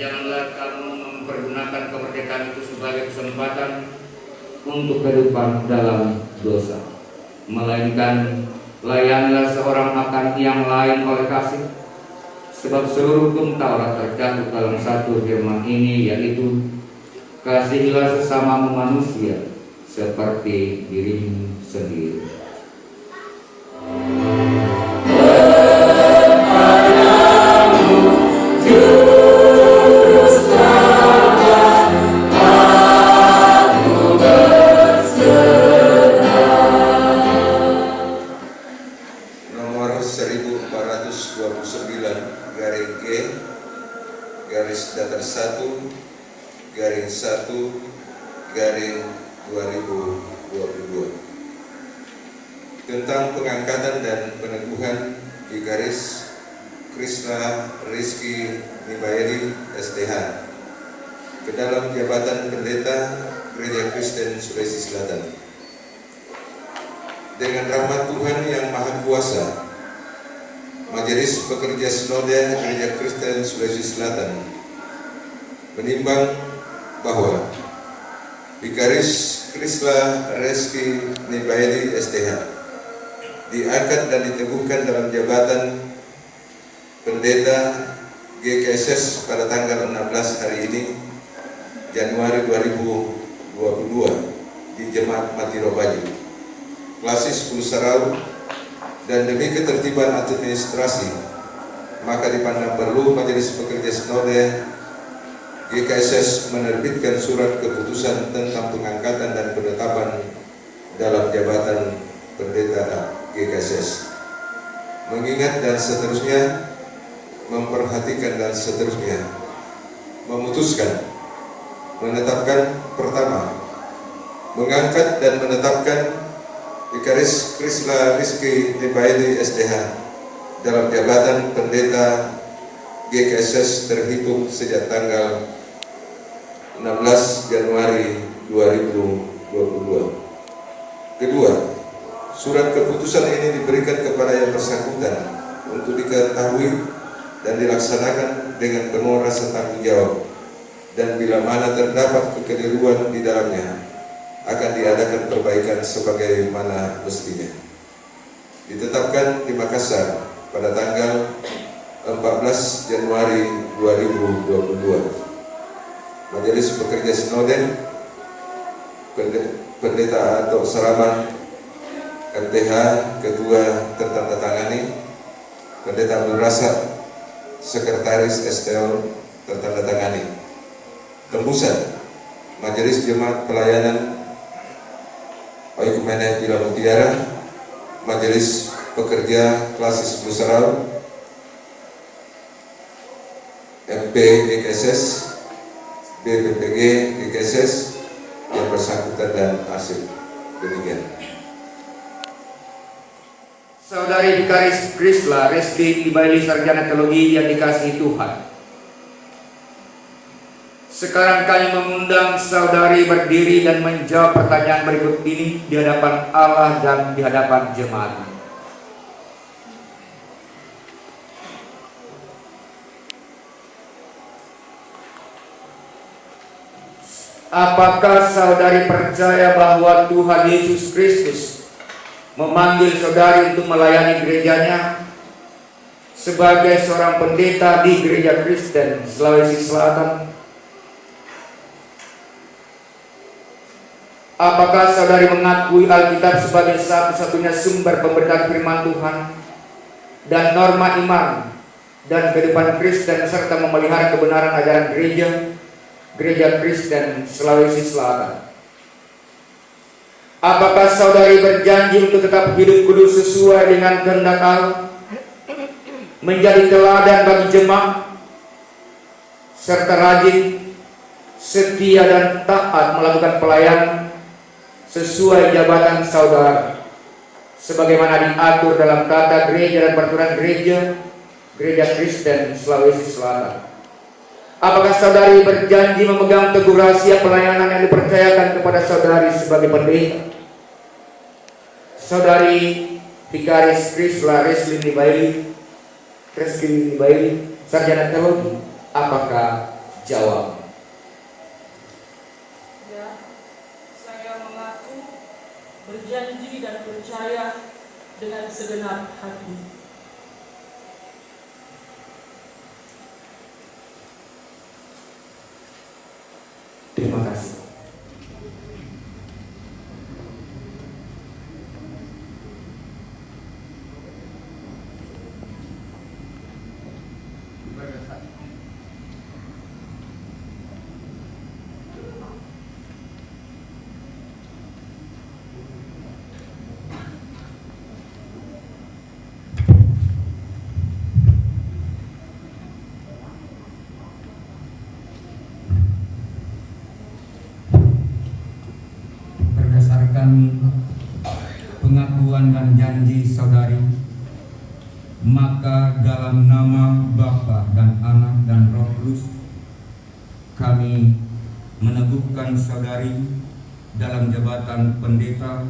janganlah kamu mempergunakan kemerdekaan itu sebagai kesempatan untuk kehidupan dalam dosa, melainkan layanilah seorang akan yang lain oleh kasih. Sebab seluruh hukum Taurat tercantum dalam satu firman ini, yaitu kasihilah sesamamu manusia seperti dirimu sendiri. Tentang pengangkatan dan peneguhan Vikaris Krisla Rizky Nibayadi STH ke dalam jabatan pendeta Gereja Kristen Sulawesi Selatan. Dengan rahmat Tuhan yang Maha Kuasa, Majelis Pekerja Sinode Gereja Kristen Sulawesi Selatan menimbang bahwa Vikaris Krisla Rizky Nibayadi STH diangkat dan diteguhkan dalam jabatan pendeta GKSS pada tanggal 16 hari ini, Januari 2022 di Jemaat Matirobayu, Klasis 10 Sarau, dan demi ketertiban administrasi, maka dipandang perlu Majelis Pekerja Sinode GKSS menerbitkan surat keputusan tentang pengangkatan dan penetapan dalam jabatan pendeta GKSS, mengingat dan seterusnya, memperhatikan dan seterusnya, memutuskan, menetapkan. Pertama, mengangkat dan menetapkan Vikaris Krisla Rizky Nibayadi STH dalam jabatan pendeta GKSS terhitung sejak tanggal 16 Januari 2022. Kedua, surat keputusan ini diberikan kepada yang bersangkutan untuk diketahui dan dilaksanakan dengan penuh rasa tanggung jawab, dan bila mana terdapat kekeliruan di dalamnya akan diadakan perbaikan sebagaimana mestinya. Ditetapkan di Makassar pada tanggal 14 Januari 2022. Majelis Pekerja Sinode Pendeta atau Seraman MTH Ketua tertandatangani, Pendeta Abdul Razak Sekretaris STL tertandatangani. Tembusan Majelis Jemaat Pelayanan Oikumene Bila Mutiara, Majelis Pekerja Klasis 10 Sarau, MP GKSS, BPPG GKSS yang bersangkutan dan asik. Demikian. Saudari Vikaris Krisla Rizky Nibayadi Sarjana Teologi yang dikasihi Tuhan, sekarang kami mengundang saudari berdiri dan menjawab pertanyaan berikut ini di hadapan Allah dan di hadapan jemaat. Apakah saudari percaya bahwa Tuhan Yesus Kristus memanggil saudari untuk melayani gerejanya sebagai seorang pendeta di Gereja Kristen Sulawesi Selatan? Apakah saudari mengakui Alkitab sebagai satu-satunya sumber pemberitaan firman Tuhan dan norma iman dan kehidupan Kristen serta memelihara kebenaran ajaran Gereja Kristen Sulawesi Selatan? Apakah saudari berjanji untuk tetap hidup kudus sesuai dengan kehendak Allah, menjadi teladan bagi jemaat, serta rajin, setia dan taat melakukan pelayanan sesuai jabatan saudara, sebagaimana diatur dalam tata gereja dan peraturan Gereja Kristen Sulawesi Selatan? Apakah saudari berjanji memegang teguh rahasia pelayanan yang dipercayakan kepada saudari sebagai pendeta? Saudari Vikaris Krisla Rizky Nibayadi, Sarjana Teologi, apakah Jawab. Ya, saya mengaku, berjanji dan percaya dengan segenap hati. Terima kasih. Berdasarkan pengakuan dan janji saudari, maka dalam nama Bapa dan Anak dan Roh Kudus, kami meneguhkan saudari dalam jabatan pendeta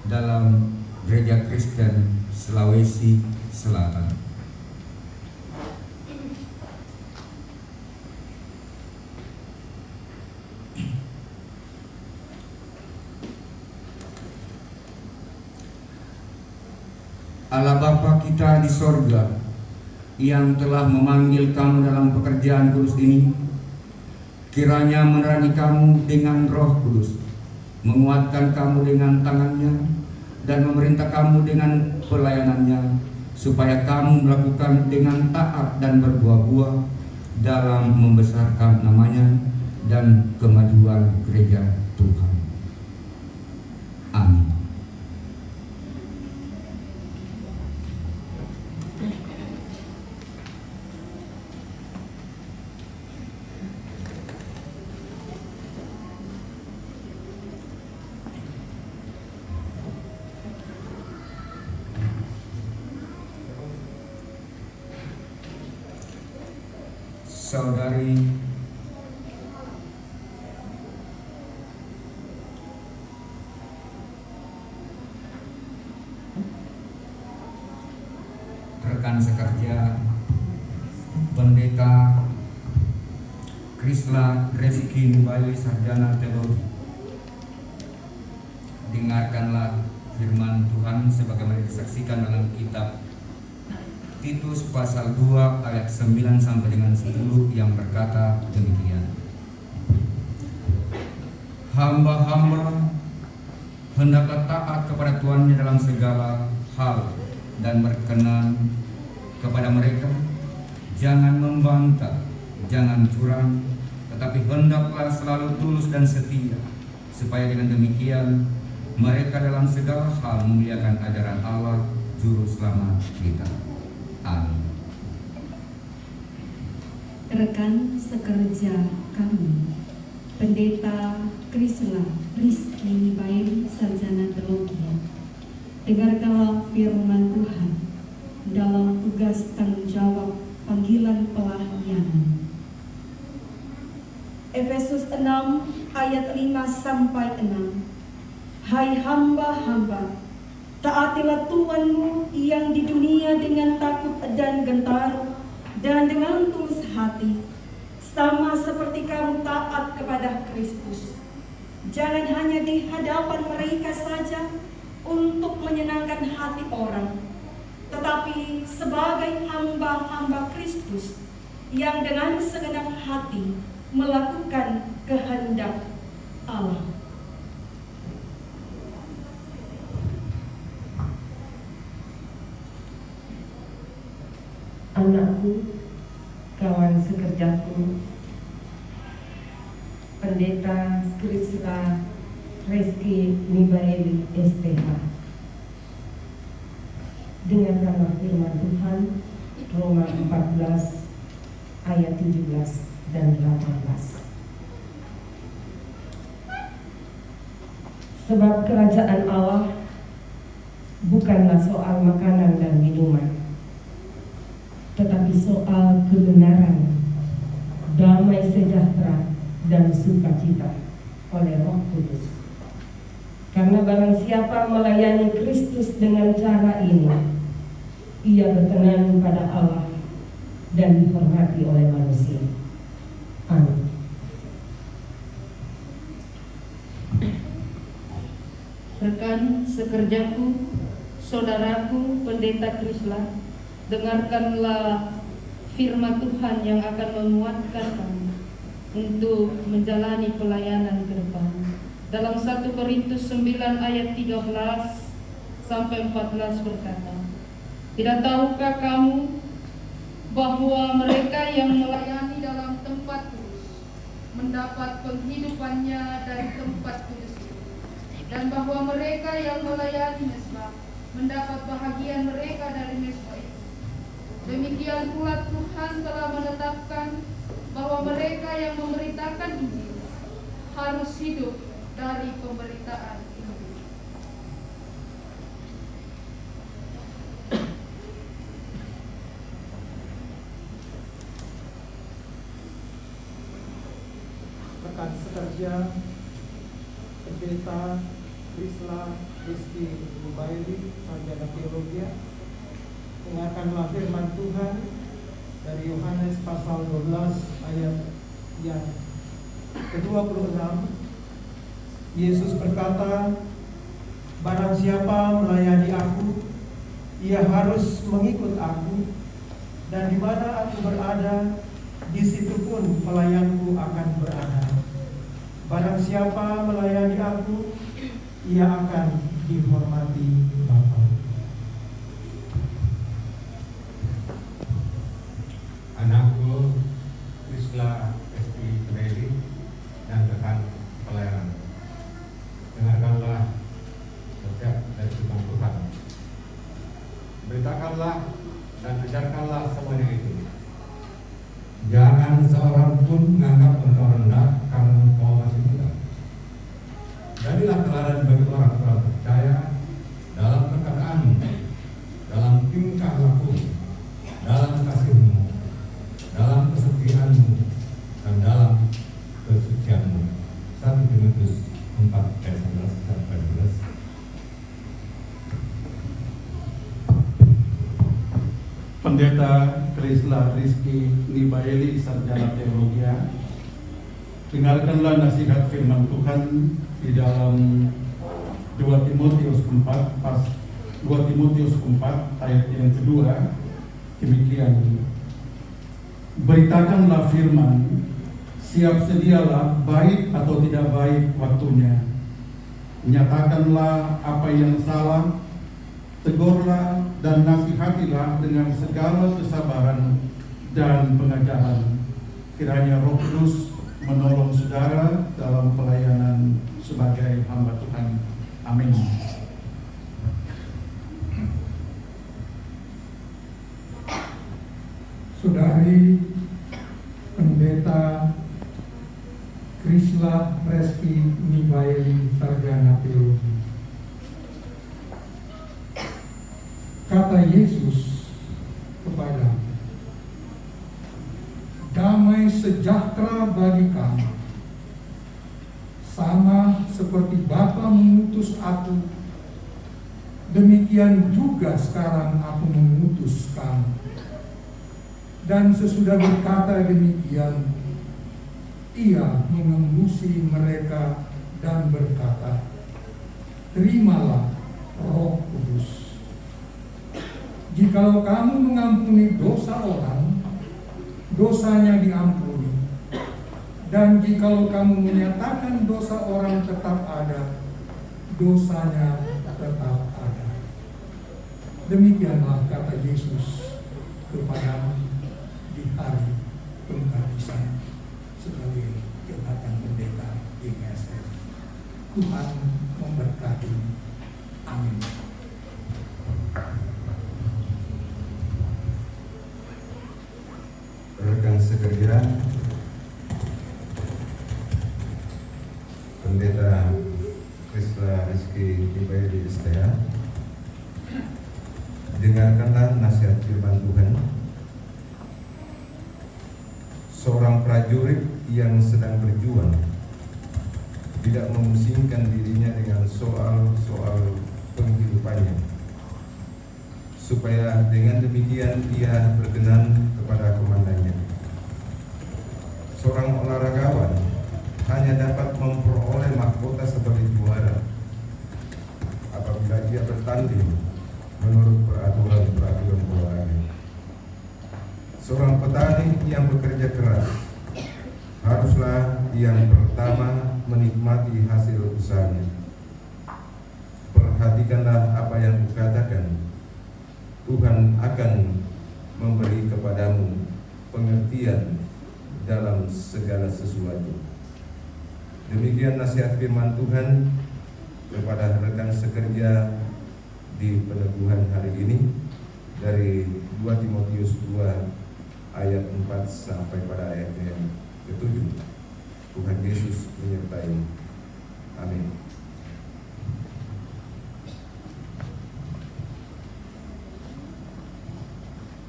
dalam Gereja Kristen Sulawesi Selatan. Allah Bapa kita di sorga yang telah memanggil kamu dalam pekerjaan kudus ini, kiranya menerangi kamu dengan Roh Kudus, menguatkan kamu dengan tangannya, dan memerintah kamu dengan pelayanannya, supaya kamu melakukan dengan taat dan berbuah-buah dalam membesarkan namanya dan kemajuan gereja Tuhan. Amin. Saudari rekan sekerja Pendeta Krisla Reski Nibaili, Sarjana Teologi, dengarkanlah firman Tuhan sebagaimana disaksikan dalam kitab Titus pasal 2 ayat 9 sampai dengan 10 yang berkata demikian. Hamba-hamba hendaklah taat kepada Tuhannya dalam segala hal dan berkenan kepada mereka, jangan membantah, jangan curang, tetapi hendaklah selalu tulus dan setia, supaya dengan demikian mereka dalam segala hal memuliakan ajaran Allah Juru Selamat kita. Amin. Rekan sekerja kami, Pendeta Krisla Rizky Nibaili, Sarjana Teologi, dengarkanlah firman Tuhan dalam tugas tanggung jawab panggilan pelayanan. Efesus 6 ayat 5 sampai 6. Hai hamba-hamba, taatilah Tuhanmu yang di dunia dengan takut dan gentar dan dengan tulus hati, sama seperti kamu taat kepada Kristus. Jangan hanya di hadapan mereka saja untuk menyenangkan hati orang, tetapi sebagai hamba-hamba Kristus yang dengan segenap hati melakukan kehendak Allah. Anakku, kawan sekerjaku, Pendeta Krisla Reski Nibaili SPH, dengarkanlah firman Tuhan Roma 14 ayat 17 dan 18. Sebab kerajaan Allah bukanlah soal makanan dan minuman, tetapi soal kebenaran, damai sejahtera, dan sukacita oleh Roh Kudus. Karena barang siapa melayani Kristus dengan cara ini, ia berkenan pada Allah dan dihormati oleh manusia. Amin. rekan sekerjaku, saudaraku, Pendeta Krisla, dengarkanlah firman Tuhan yang akan menguatkan kami untuk menjalani pelayanan ke depan. Dalam 1 Korintus 9 ayat 13 sampai 14 berkata, "Tidak tahukah kamu bahwa mereka yang melayani dalam tempat kudus mendapat penghidupannya dari tempat kudus itu, dan bahwa mereka yang melayani mezbah mendapat bahagian mereka dari mezbah itu. Demikian pula Tuhan telah menetapkan bahwa mereka yang memberitakan Injil harus hidup dari pemberitaan Injil." Rekan sekerja Pendeta Krisla Rizky Nubaili, sarjana teologi, dengarkanlah firman Tuhan dari Yohanes pasal 12 ayat yang ke-26. Yesus berkata, "Barang siapa melayani aku, ia harus mengikut aku, dan di mana aku berada, di situ pun pelayanku akan berada. Barang siapa melayani aku, ia akan dihormati Bapa." Anakku Krisla Rizky Nubaili dan rekan pelayanan, dengarkanlah setiap dari firman Tuhan. Beritakanlah dan ajarkanlah semuanya itu. Jangan seorang pun menganggap engkau rendah karena engkau masih muda. Jadilah teladan bagi orang-orang percaya dalam perkataanmu, dalam tingkah laku, dalam kasihmu, dalam kesetiaanmu, dan dalam kesucianmu. 1 Timotius 4 ayat 11 sampai 12. Pendeta Krisla Rizky Nubaili, sarjana teologi, dengarkanlah nasihat firman Tuhan di dalam 2 Timotius 4 ayat yang kedua. Demikian, beritakanlah firman, siap sedialah baik atau tidak baik waktunya. Nyatakanlah apa yang salah, tegurlah dan nasihatilah dengan segala kesabaran dan pengajaran. Kiranya Roh Kudus menolong saudara dalam pelayanan sebagai hamba Tuhan. Amin. Saudari Pendeta Krisla Rizky Nubaili, sarjana teologi. Kata Yesus kepada, "Damai sejahtera bagi kamu, sama seperti Bapa mengutus aku, demikian juga sekarang aku mengutus kamu." Dan sesudah berkata demikian, ia mengembusi mereka dan berkata, "Terimalah Roh Kudus. Jikalau kamu mengampuni dosa orang, dosanya diampuni. Dan jikalau kamu menyatakan dosa orang tetap ada, dosanya tetap ada." Demikianlah kata Yesus kepadamu di hari penghabisan sebagai jabatan pendeta GKSF. Tuhan memberkati. Amin. Rekan sekerja Pendeta Krisla Rizky Nubaili STH, dengarkanlah nasihat firman Tuhan. Seorang prajurit yang sedang berjuang tidak memusingkan dirinya dengan soal-soal penghidupannya, supaya dengan demikian ia berkenan kepada komandannya. Seorang olahragawan hanya dapat memperoleh mahkota sebagai juara substantif menurut peraturan olahraga. Seorang petani yang bekerja keras haruslah yang pertama menikmati hasil usahanya. Perhatikanlah apa yang kukatakan. Tuhan akan memberi kepadamu pengertian dalam segala sesuatu. Demikian nasihat firman Tuhan kepada rekan sekerja di peneguhan hari ini dari 2 Timotius 2 ayat 4 sampai pada ayat yang ke-7. Tuhan Yesus menyertai. Amin.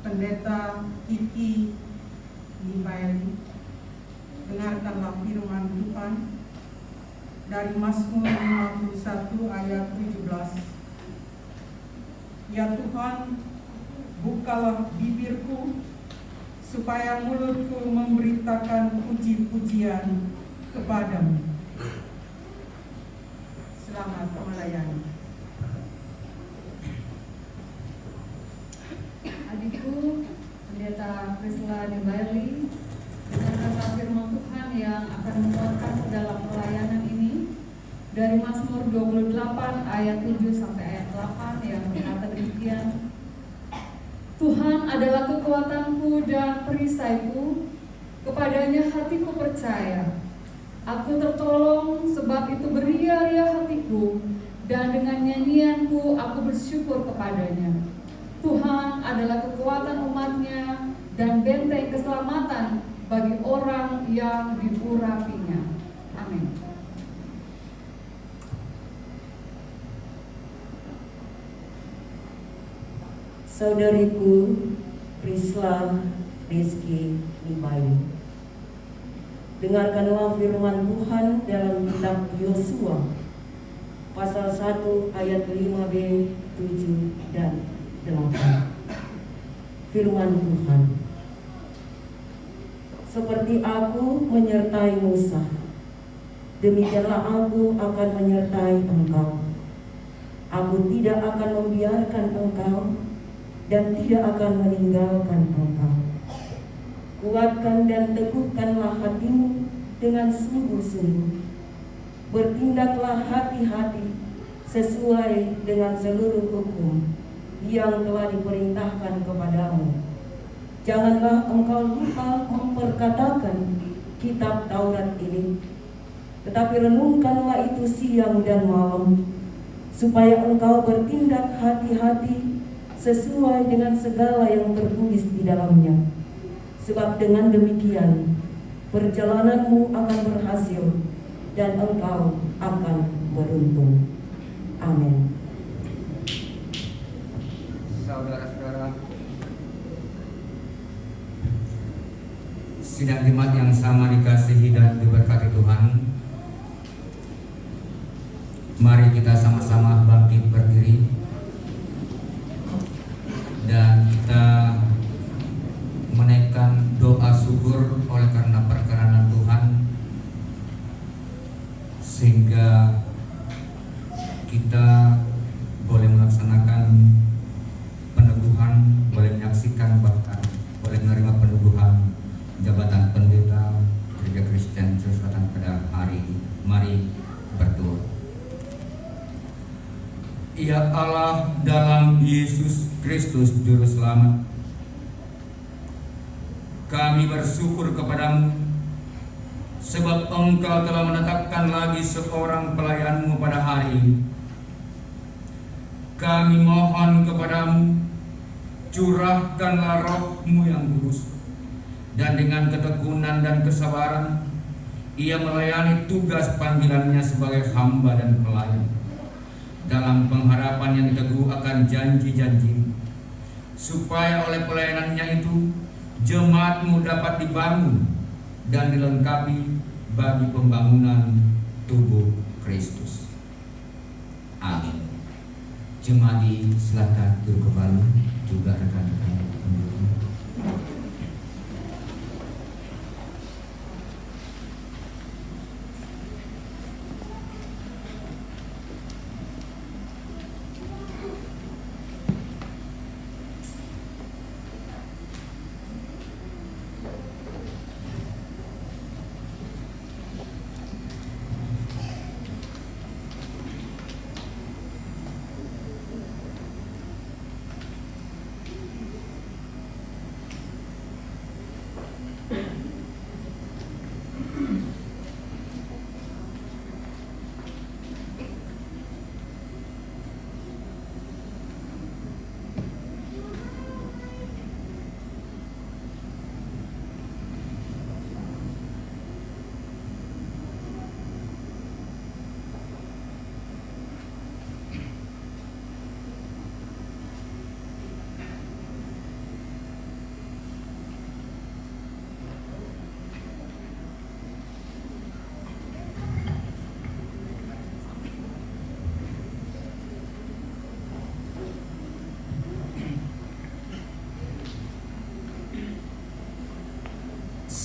Pendeta Kiki Nibaeli, dengarkanlah firman Tuhan dari Mazmur 51 ayat 17. Ya Tuhan, bukalah bibirku, supaya mulutku memberitakan puji-pujian kepadamu. Selamat melayani. Adikku, Pendeta Priscilla Nibaeli, dengarkanlah firman Tuhan yang akan menguatkan dalam pelayanan ini dari Mazmur 28 ayat 7 sampai ayat 8 yang berkata demikian. Tuhan adalah kekuatanku dan perisaiku, kepadanya hatiku percaya. Aku tertolong, sebab itu beria-ria hatiku, dan dengan nyanyianku aku bersyukur kepadanya. Tuhan adalah kekuatan umatnya dan benteng keselamatan bagi orang yang diurapinya. Amin. Saudariku Priscilla Rizky Nibaeli, dengarkanlah firman Tuhan dalam kitab Yosua pasal 1 ayat 5b, 7 dan 8. Firman Tuhan, seperti aku menyertai Musa, demikianlah aku akan menyertai engkau. Aku tidak akan membiarkan engkau dan tidak akan meninggalkan engkau. Kuatkan dan teguhkanlah hatimu dengan sungguh-sungguh. Bertindaklah hati-hati sesuai dengan seluruh hukum yang telah diperintahkan kepadamu. Janganlah engkau lupa memperkatakan kitab Taurat ini, tetapi renungkanlah itu siang dan malam, supaya engkau bertindak hati-hati sesuai dengan segala yang tertulis di dalamnya. Sebab dengan demikian perjalananmu akan berhasil dan engkau akan beruntung. Amin. Saudara-saudara, sidang jemaat yang sama dikasihi dan diberkati Tuhan, mari kita sama-sama bangkit berdiri dan kita menaikkan doa syukur oleh karena perkenanan Tuhan, sehingga kita boleh melaksanakan peneguhan, boleh menyaksikan, bahkan boleh menerima peneguhan jabatan pendeta Gereja Kristen Selatan pada hari ini. Mari berdoa. Ya Allah, dalam Yesus Kristus Juru Selamat, kami bersyukur kepadamu sebab Engkau telah menetapkan lagi seorang pelayan-Mu pada hari ini. Kami mohon kepadamu, curahkanlah Roh-Mu yang kudus, dan dengan ketekunan dan kesabaran ia melayani tugas panggilannya sebagai hamba dan pelayan, dalam pengharapan yang teguh akan janji-janji, supaya oleh pelayanannya itu jemaat-Mu dapat dibangun dan dilengkapi bagi pembangunan tubuh Kristus. Amin. Jemaat silakan duduk kembali, juga rekan-rekan pendukung.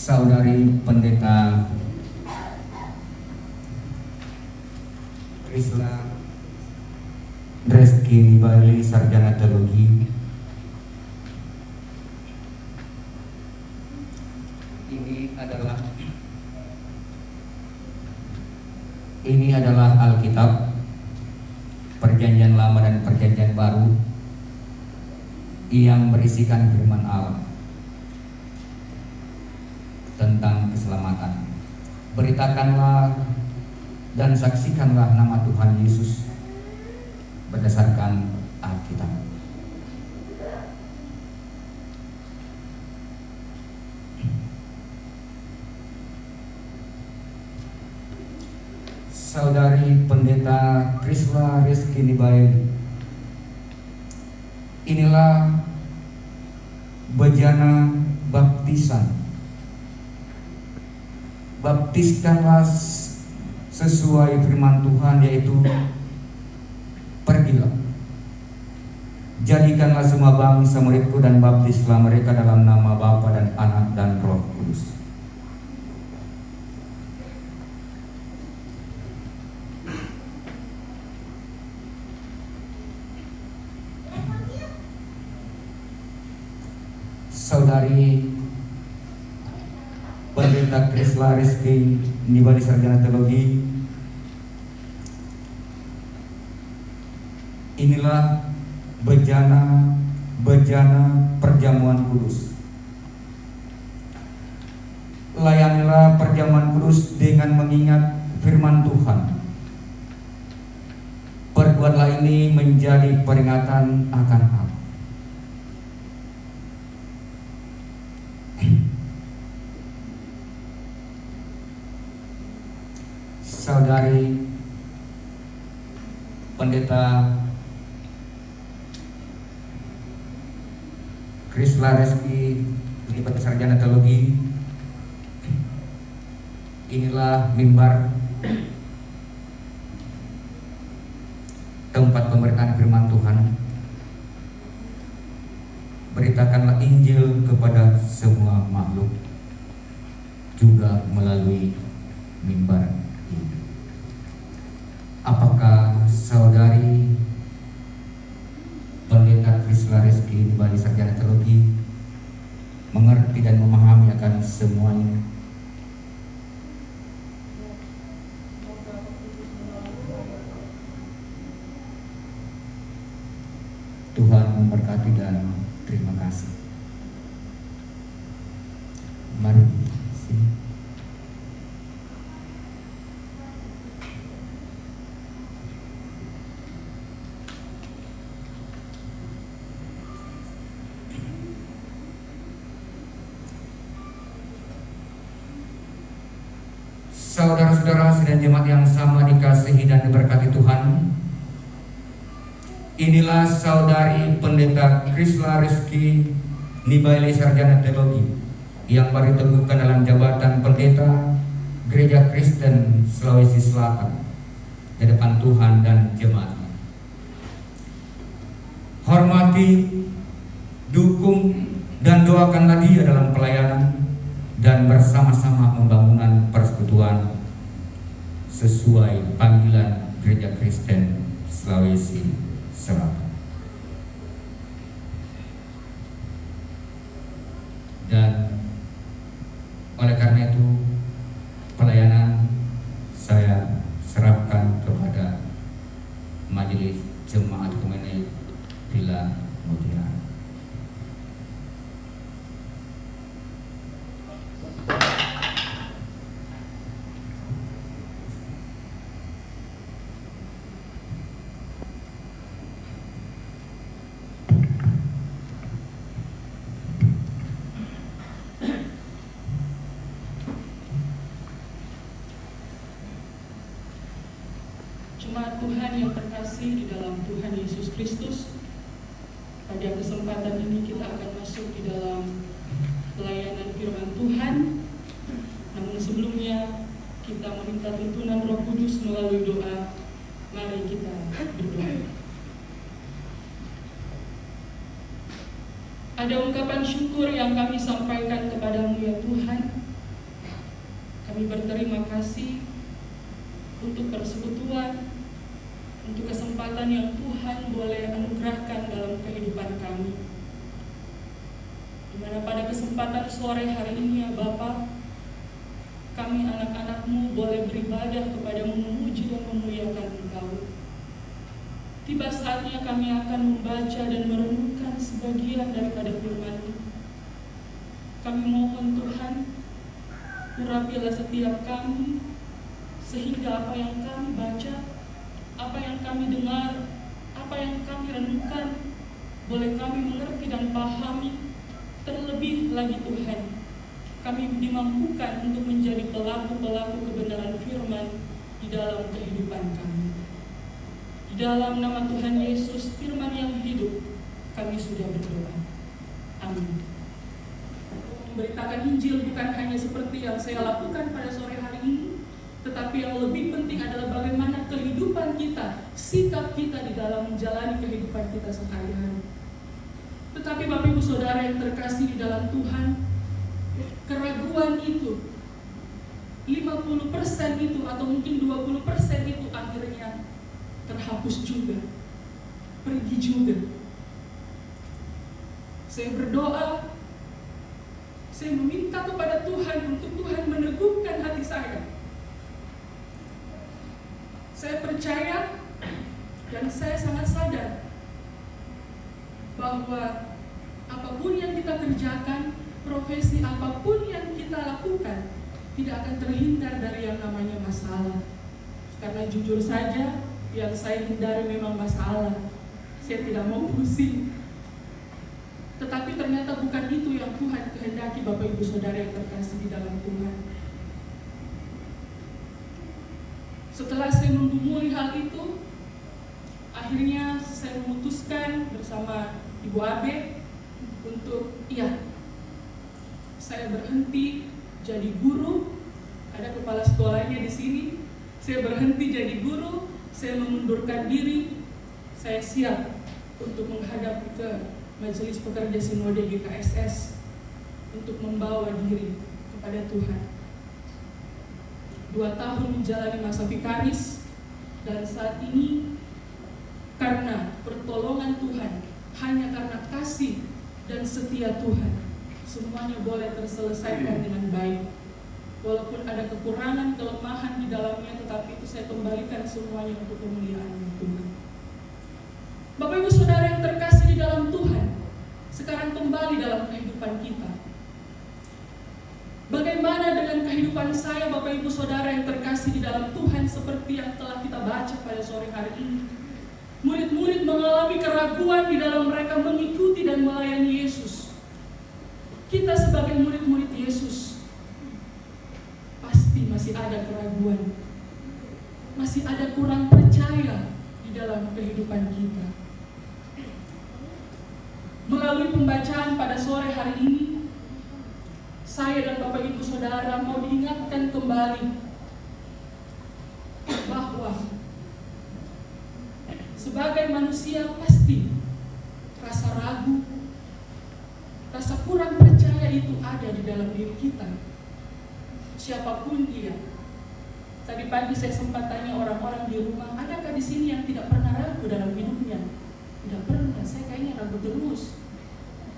Saudari Pendeta Krisla Reski Nibaili, Sarjana Teologi. Ini adalah Alkitab, Perjanjian Lama dan Perjanjian Baru, yang berisikan firman Allah tentang keselamatan. Beritakanlah dan saksikanlah nama Tuhan Yesus berdasarkan Alkitab. Saudari Pendeta Krisla Reski Nibaili, inilah bejana baptisan. Baptiskanlah sesuai firman Tuhan, yaitu pergilah, jadikanlah semua bangsa muridku dan baptislah mereka dalam nama Bapa dan Anak dan Roh Kudus. Saudari Pendeta Krisla Reski Nibaili, Sarjana Teologi, inilah bejana perjamuan kudus. Layanilah perjamuan kudus dengan mengingat firman Tuhan. Perbuatlah ini menjadi peringatan akan aku. Saudari Pendeta Krisla Reski Nibaili, Sarjana Teologi, inilah mimbar, tempat pemberitaan firman Tuhan. Beritakanlah Injil kepada semua makhluk, juga melalui mimbar ini. Apakah saudari Pendeta Krisla Reski Nibaili, Sarjana Teologi, mengerti dan memahami akan semua ini? Tuhan memberkati dan terima kasih. Mari sini. Saudara-saudara sidang jemaat yang sama dikasihi dan diberkati Tuhan, inilah saudari Pendeta Krisla Reski Nibaili, Sarjana Teologi, yang baru diteguhkan dalam jabatan Pendeta Gereja Kristen Sulawesi Selatan di depan Tuhan dan jemaat. Hormati, dukung, dan doakanlah dia dalam pelayanan dan bersama-sama pembangunan persekutuan sesuai panggilan Gereja Kristen Sulawesi Selatan. Dan oleh karena itu pelayanan saya serahkan kepada Majelis Jemaat Ekumenik Villa Mutiara. Jemaat Tuhan yang terkasih di dalam Tuhan Yesus Kristus, pada kesempatan ini kita akan masuk di dalam pelayanan firman Tuhan. Namun sebelumnya kita meminta tuntunan Roh Kudus melalui doa. Mari kita berdoa. Ada ungkapan syukur yang kami sampaikan kepadamu ya Tuhan, Kami berterima kasih untuk persekutuan, untuk kesempatan yang Tuhan boleh anugerahkan dalam kehidupan kami. Di mana pada kesempatan sore hari ini ya Bapa, kami anak-anak-Mu boleh beribadah kepadamu, memuji dan memuliakan Engkau. Tiba saatnya kami akan membaca dan merenungkan sebagian daripada firman-Mu. Kami mohon Tuhan, urapilah setiap kami, sehingga apa yang kami baca, apa yang kami dengar, apa yang kami renungkan, boleh kami mengerti dan pahami. Terlebih lagi Tuhan, kami dimampukan untuk menjadi pelaku-pelaku kebenaran firman di dalam kehidupan kami. Di dalam nama Tuhan Yesus, firman yang hidup, kami sudah berdoa. Amin. Memberitakan Injil bukan hanya seperti yang saya lakukan pada sore hari ini, tetapi yang lebih penting adalah bagaimana kehidupan kita, sikap kita di dalam menjalani kehidupan kita sehari-hari. Tetapi Bapak Ibu Saudara yang terkasih di dalam Tuhan, keraguan itu, 50% itu atau mungkin 20% itu akhirnya terhapus juga, pergi juga. Saya berdoa, saya meminta kepada Tuhan untuk Tuhan meneguhkan hati saya. Saya percaya dan saya sangat sadar bahwa apapun yang kita kerjakan, profesi apapun yang kita lakukan, tidak akan terhindar dari yang namanya masalah. Karena jujur saja, yang saya hindari memang masalah. Saya tidak mau pusing. Tetapi ternyata bukan itu yang Tuhan kehendaki Bapak Ibu Saudara yang terkasih di dalam Tuhan. Setelah saya menggumuli hal itu, akhirnya saya memutuskan bersama Ibu Abe untuk saya berhenti jadi guru. Ada kepala sekolahnya di sini. Saya berhenti jadi guru, saya mengundurkan diri. Saya siap untuk menghadap ke Majelis Pekerja Sinode GKSS untuk membawa diri kepada Tuhan. 2 tahun menjalani masa vikaris, dan saat ini karena pertolongan Tuhan, hanya karena kasih dan setia Tuhan, semuanya boleh terselesaikan dengan baik. Walaupun ada kekurangan, kelemahan di dalamnya, tetapi itu saya kembalikan semuanya untuk kemuliaan Tuhan. Bapak Ibu Saudara yang terkasih di dalam Tuhan, sekarang kembali dalam kehidupan kita. Bagaimana dengan kehidupan saya, Bapak Ibu Saudara yang terkasih di dalam Tuhan, seperti yang telah kita baca pada sore hari ini? Murid-murid mengalami keraguan di dalam mereka mengikuti dan melayani Yesus. Kita sebagai murid-murid Yesus, pasti masih ada keraguan, masih ada kurang percaya di dalam kehidupan kita. Melalui pembacaan pada sore hari ini, saya dan Bapak Ibu Saudara mau diingatkan kembali bahwa sebagai manusia pasti rasa ragu, rasa kurang percaya itu ada di dalam diri kita. Siapapun dia. Tadi pagi saya sempat tanya orang-orang di rumah, adakah di sini yang tidak pernah ragu dalam hidupnya? Tidak pernah, saya kayaknya ragu terus.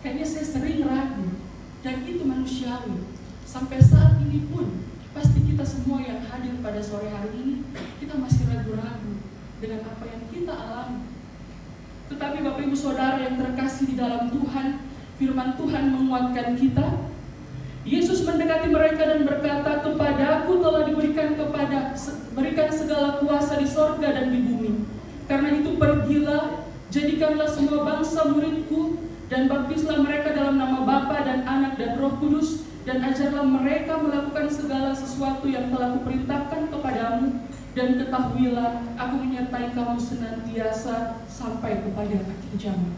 Kayaknya saya sering ragu. Dan itu manusiawi. Sampai saat ini pun, pasti kita semua yang hadir pada sore hari ini, kita masih ragu-ragu dengan apa yang kita alami. Tetapi Bapak Ibu Saudara yang terkasih di dalam Tuhan, firman Tuhan menguatkan kita. Yesus mendekati mereka dan berkata, "Kepadaku telah berikan segala kuasa di sorga dan di bumi. Karena itu pergilah, jadikanlah semua bangsa muridku, dan baptislah mereka dalam nama Bapa dan Anak dan Roh Kudus, dan ajarlah mereka melakukan segala sesuatu yang telah kuperintahkan kepadamu, dan ketahuilah aku menyertai kamu senantiasa sampai kepada akhir zaman."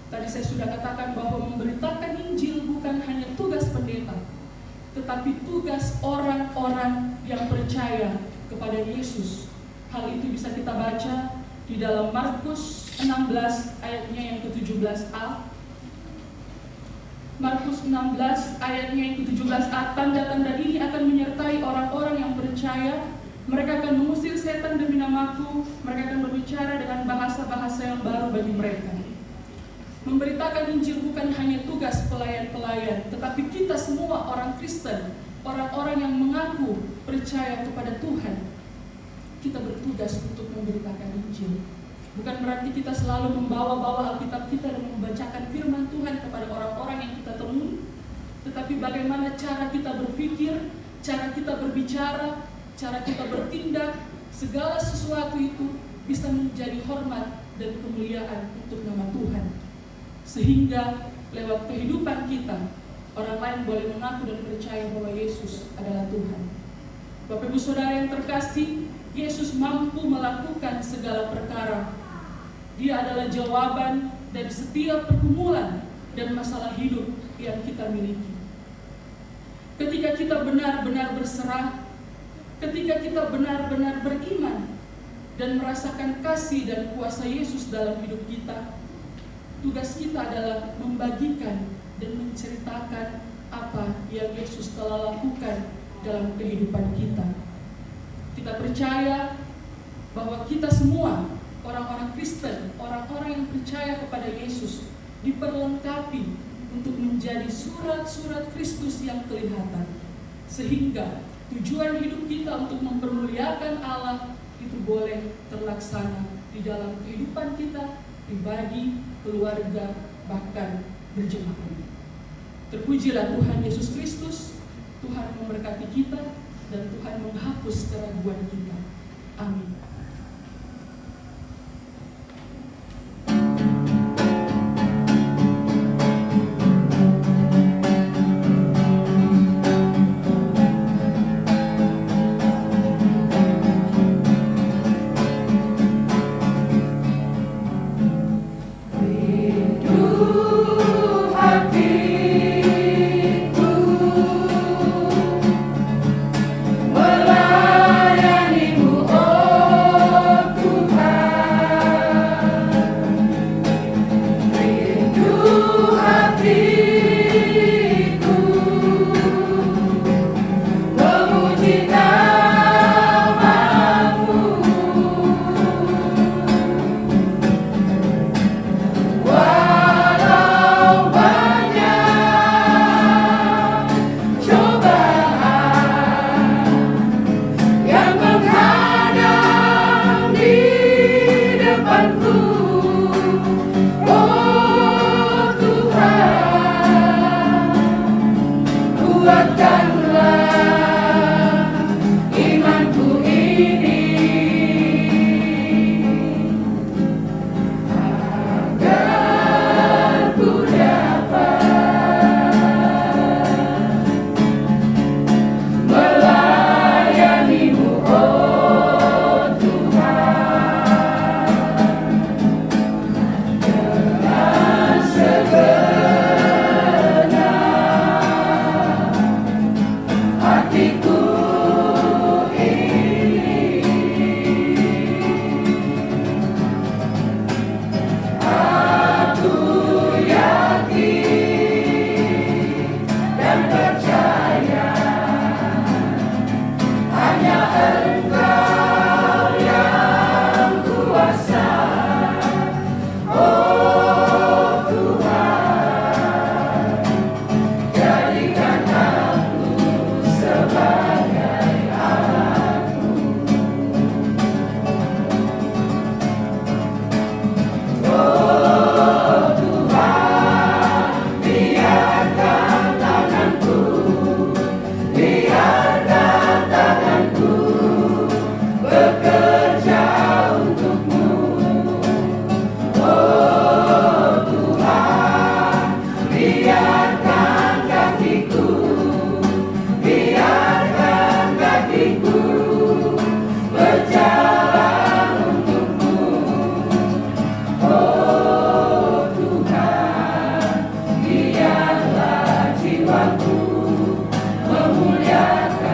Tadi saya sudah katakan bahwa memberitakan Injil bukan hanya tugas pendeta, tetapi tugas orang-orang yang percaya kepada Yesus. Hal itu bisa kita baca di dalam Markus 16 ayatnya yang ke-17a. Markus 16 ayatnya yang ke-17a, "Tanda-tanda ini akan menyertai Tuhan demi namaku, mereka akan berbicara dengan bahasa-bahasa yang baru bagi mereka. Memberitakan Injil bukan hanya tugas pelayan-pelayan, tetapi kita semua orang Kristen, orang-orang yang mengaku percaya kepada Tuhan. Kita bertugas untuk memberitakan Injil. Bukan berarti kita selalu membawa-bawa Alkitab kita dan membacakan firman Tuhan kepada orang-orang yang kita temui, tetapi bagaimana cara kita berpikir, cara kita berbicara, cara kita bertindak, segala sesuatu itu bisa menjadi hormat dan kemuliaan untuk nama Tuhan. Sehingga lewat kehidupan kita, orang lain boleh mengaku dan percaya bahwa Yesus adalah Tuhan. Bapak Ibu Saudara yang terkasih, Yesus mampu melakukan segala perkara. Dia adalah jawaban dari setiap pergumulan dan masalah hidup yang kita miliki. Ketika kita benar-benar berserah, ketika kita benar-benar beriman dan merasakan kasih dan kuasa Yesus dalam hidup kita, tugas kita adalah membagikan dan menceritakan apa yang Yesus telah lakukan dalam kehidupan kita. Kita percaya bahwa kita semua orang-orang Kristen, orang-orang yang percaya kepada Yesus, diperlengkapi untuk menjadi surat-surat Kristus yang kelihatan, sehingga tujuan hidup kita untuk mempermuliakan Allah itu boleh terlaksana di dalam kehidupan kita pribadi, keluarga, bahkan berjemaat. Terpujilah Tuhan Yesus Kristus. Tuhan memberkati kita dan Tuhan menghapus keraguan kita. Amin. Memuliakan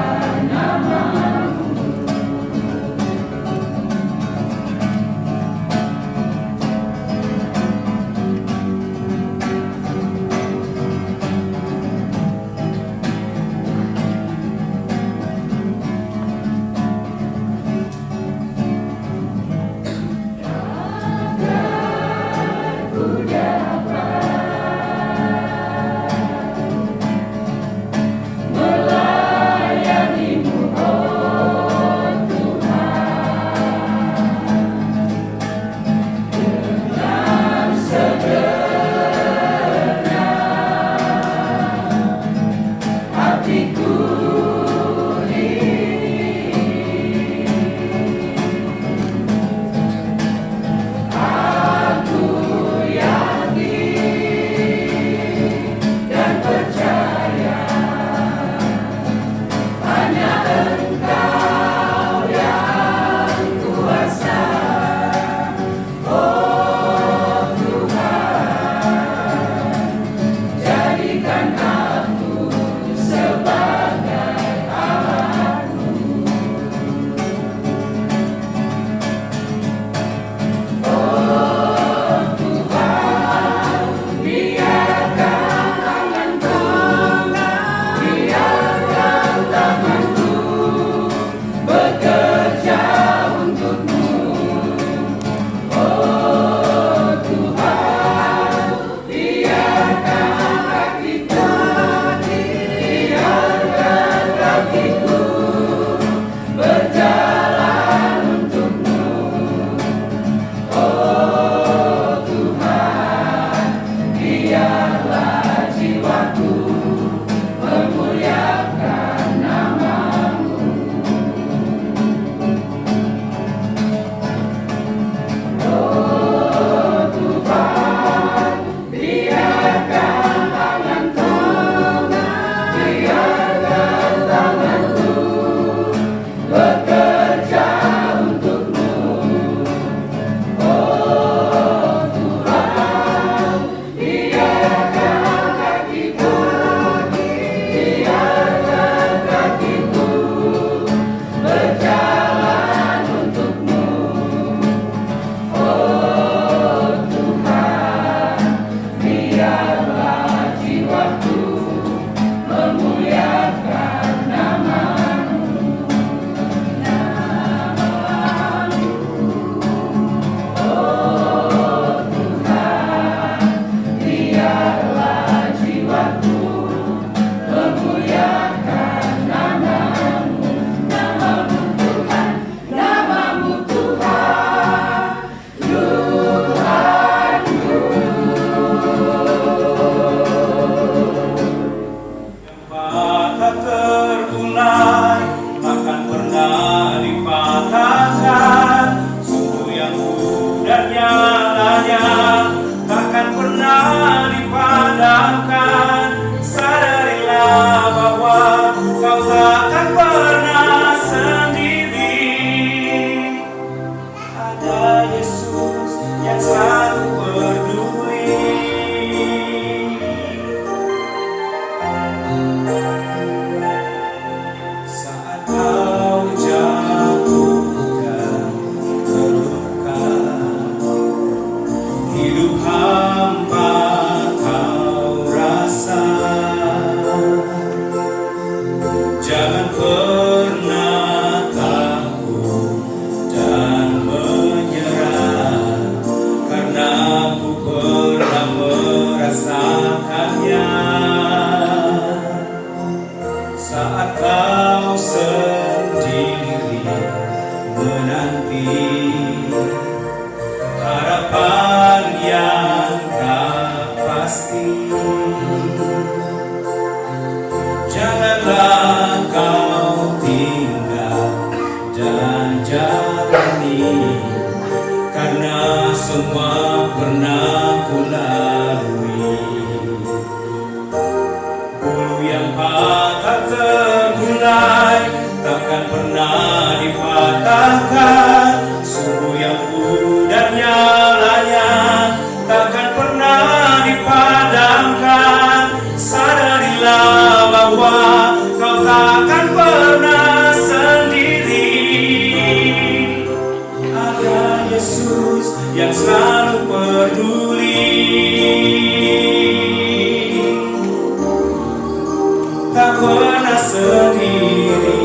terkulai, takkan pernah dipatahkan. Sungguh yang dan nyalanya takkan pernah dipadamkan. Sadarilah bahwa kau takkan pernah sendiri. Ada Yesus yang selalu peduli. Saat kau jatuh dan terluka, hidup hampa kau rasa, jangan pernah takut dan menyerah, karena aku pernah merasakannya. Saat kau sendiri menanti harapan yang tak pasti, janganlah kau tinggal dan jalani, karena semua pernah ku lalui. Bulu yang patah terkulai, takkan pernah dipatahkan. Sungguh yang pudar nyalanya, takkan pernah dipadamkan. Sadarilah bahwa kau takkan pernah sendiri. Ada Yesus yang selalu peduli. Tak pernah sendiri.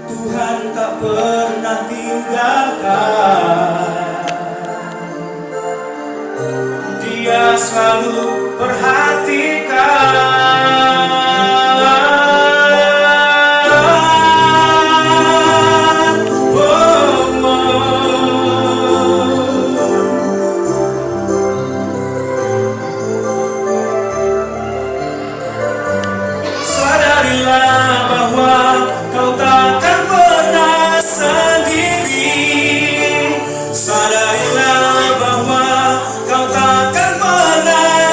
Tuhan tak pernah tinggalkan. Dia selalu perhatikan. Sadarilah bahwa kau takkan pernah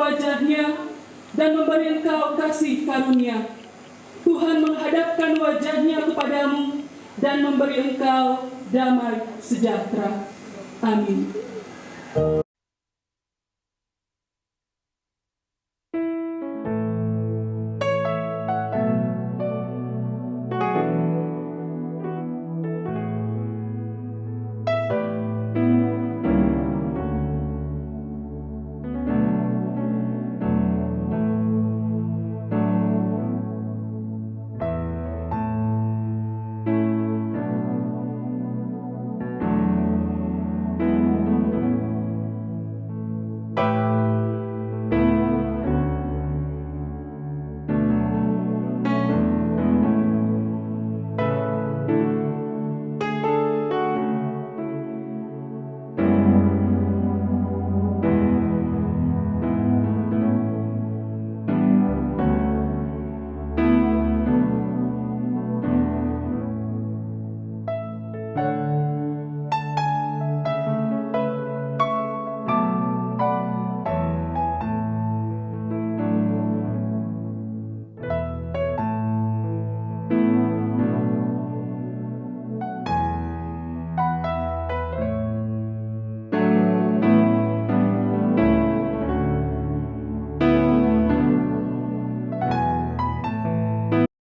wajah-Nya dan memberi engkau kasih karunia. Tuhan menghadapkan wajah-Nya kepadamu dan memberi engkau damai sejahtera. Amin.